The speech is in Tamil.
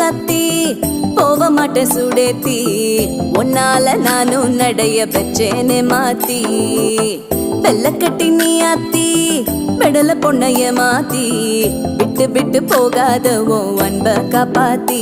ராசாத்தி போக மாட்டேன் சுடேத்தி உன்னால நானும் நடைய பெற்றேனே மாத்தி வெள்ள கட்டி நீ ஆத்தி பெடல பொண்ணைய மாத்தி விட்டு விட்டு போகாத உன் அன்ப காப்பாத்தி